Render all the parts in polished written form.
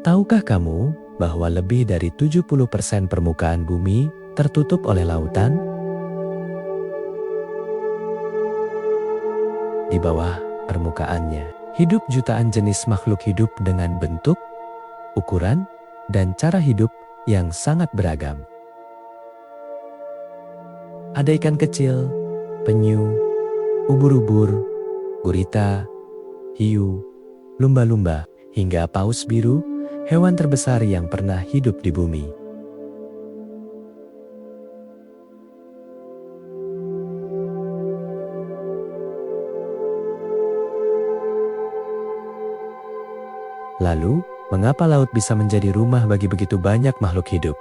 Tahukah kamu bahwa lebih dari 70% permukaan bumi tertutup oleh lautan? Di bawah permukaannya, hidup jutaan jenis makhluk hidup dengan bentuk, ukuran, dan cara hidup yang sangat beragam. Ada ikan kecil, penyu, ubur-ubur, gurita, hiu, lumba-lumba, hingga paus biru, hewan terbesar yang pernah hidup di bumi. Lalu, mengapa laut bisa menjadi rumah bagi begitu banyak makhluk hidup?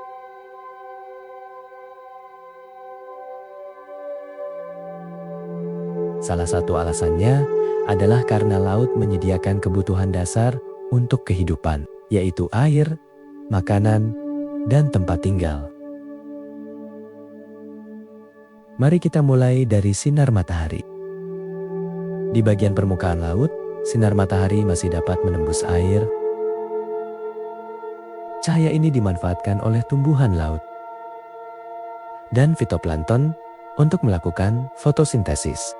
Salah satu alasannya adalah karena laut menyediakan kebutuhan dasar untuk kehidupan, yaitu air, makanan, dan tempat tinggal. Mari kita mulai dari sinar matahari. Di bagian permukaan laut, sinar matahari masih dapat menembus air. Cahaya ini dimanfaatkan oleh tumbuhan laut dan fitoplankton untuk melakukan fotosintesis.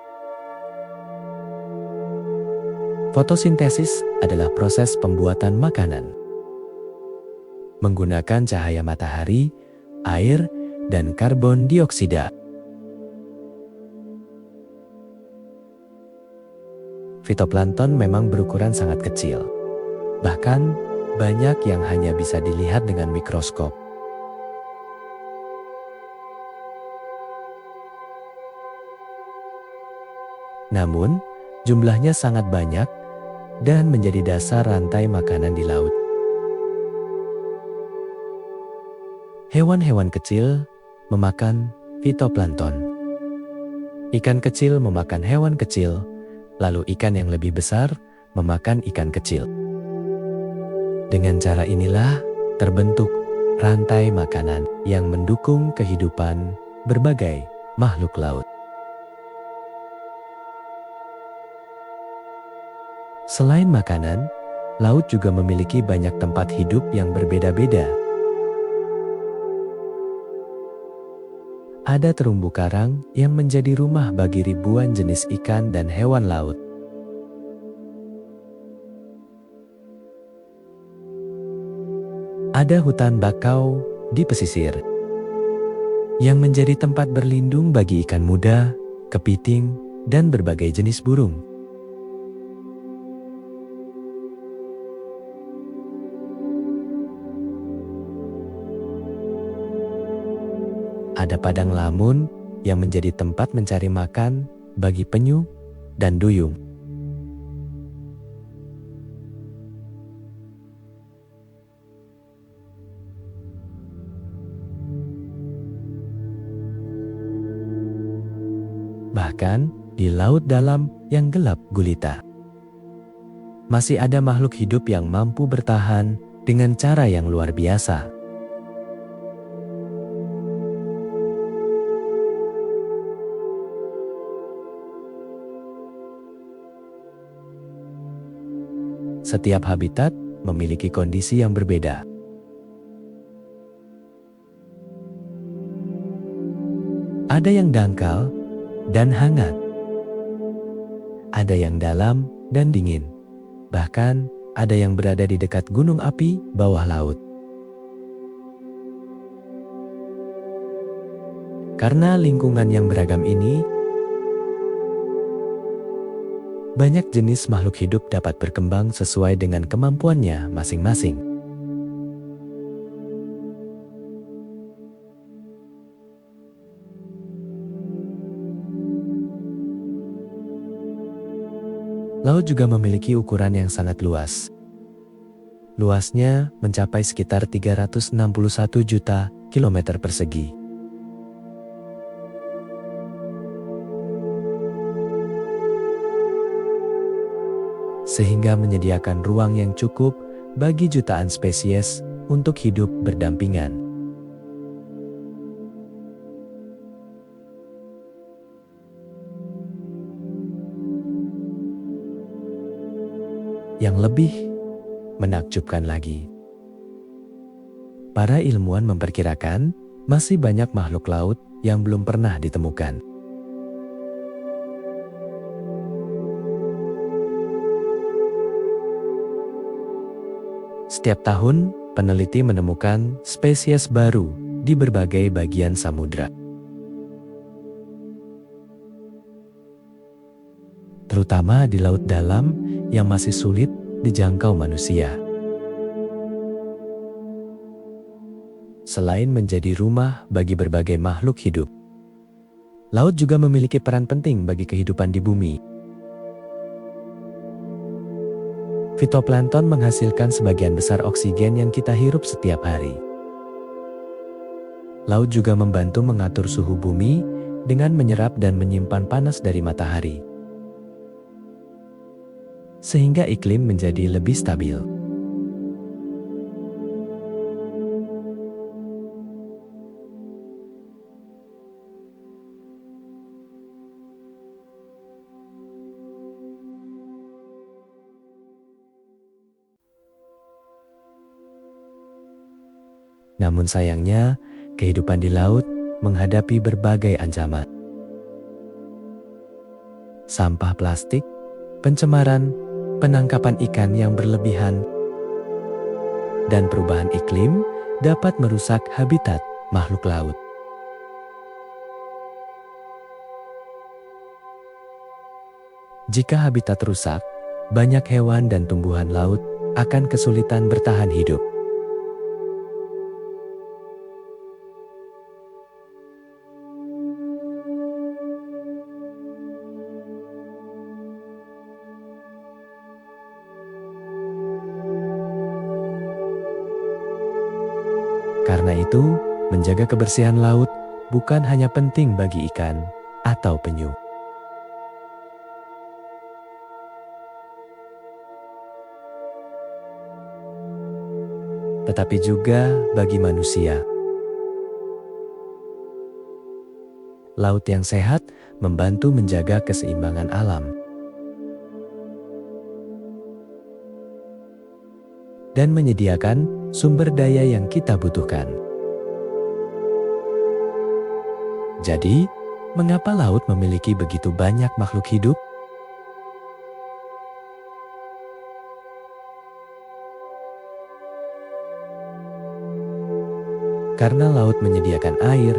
Fotosintesis adalah proses pembuatan makanan. Menggunakan cahaya matahari, air, dan karbon dioksida. Fitoplankton memang berukuran sangat kecil. Bahkan, banyak yang hanya bisa dilihat dengan mikroskop. Namun, jumlahnya sangat banyak dan menjadi dasar rantai makanan di laut. Hewan-hewan kecil memakan fitoplankton. Ikan kecil memakan hewan kecil, lalu ikan yang lebih besar memakan ikan kecil. Dengan cara inilah terbentuk rantai makanan yang mendukung kehidupan berbagai makhluk laut. Selain makanan, laut juga memiliki banyak tempat hidup yang berbeda-beda. Ada terumbu karang yang menjadi rumah bagi ribuan jenis ikan dan hewan laut. Ada hutan bakau di pesisir yang menjadi tempat berlindung bagi ikan muda, kepiting, dan berbagai jenis burung. Ada padang lamun yang menjadi tempat mencari makan bagi penyu dan duyung. Bahkan di laut dalam yang gelap gulita, masih ada makhluk hidup yang mampu bertahan dengan cara yang luar biasa. Setiap habitat memiliki kondisi yang berbeda. Ada yang dangkal dan hangat. Ada yang dalam dan dingin. Bahkan ada yang berada di dekat gunung api bawah laut. Karena lingkungan yang beragam ini, banyak jenis makhluk hidup dapat berkembang sesuai dengan kemampuannya masing-masing. Laut juga memiliki ukuran yang sangat luas. Luasnya mencapai sekitar 361 juta kilometer persegi. Sehingga menyediakan ruang yang cukup bagi jutaan spesies untuk hidup berdampingan. Yang lebih menakjubkan lagi, Para ilmuwan memperkirakan masih banyak makhluk laut yang belum pernah ditemukan. Setiap tahun, peneliti menemukan spesies baru di berbagai bagian samudra, terutama di laut dalam yang masih sulit dijangkau manusia. Selain menjadi rumah bagi berbagai makhluk hidup, laut juga memiliki peran penting bagi kehidupan di bumi. Fitoplankton menghasilkan sebagian besar oksigen yang kita hirup setiap hari. Laut juga membantu mengatur suhu bumi dengan menyerap dan menyimpan panas dari matahari, sehingga iklim menjadi lebih stabil. Namun sayangnya, kehidupan di laut menghadapi berbagai ancaman. Sampah plastik, pencemaran, penangkapan ikan yang berlebihan, dan perubahan iklim dapat merusak habitat makhluk laut. Jika habitat rusak, banyak hewan dan tumbuhan laut akan kesulitan bertahan hidup. Karena itu, menjaga kebersihan laut bukan hanya penting bagi ikan atau penyu. Tetapi juga bagi manusia. Laut yang sehat membantu menjaga keseimbangan alam dan menyediakan sumber daya yang kita butuhkan. Jadi, mengapa laut memiliki begitu banyak makhluk hidup? Karena laut menyediakan air,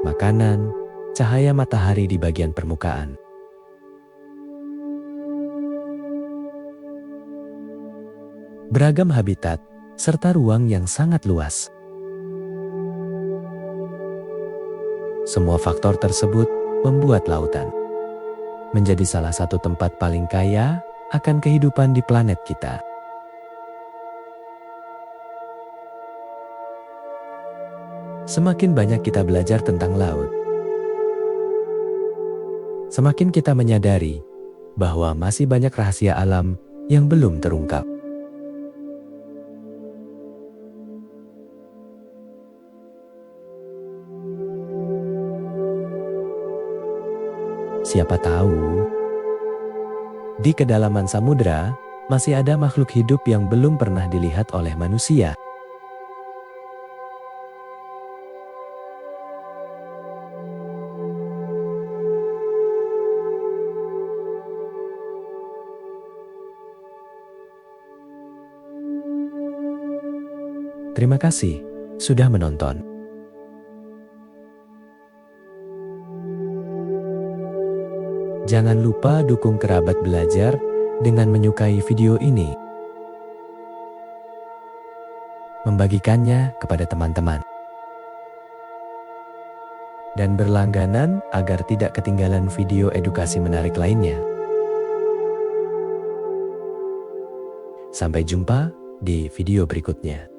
makanan, cahaya matahari di bagian permukaan. Beragam habitat, serta ruang yang sangat luas. Semua faktor tersebut membuat lautan menjadi salah satu tempat paling kaya akan kehidupan di planet kita. Semakin banyak kita belajar tentang laut, semakin kita menyadari bahwa masih banyak rahasia alam yang belum terungkap. Siapa tahu, di kedalaman samudra masih ada makhluk hidup yang belum pernah dilihat oleh manusia. Terima kasih sudah menonton. Jangan lupa dukung Kerabat Belajar dengan menyukai video ini, membagikannya kepada teman-teman, dan berlangganan agar tidak ketinggalan video edukasi menarik lainnya. Sampai jumpa di video berikutnya.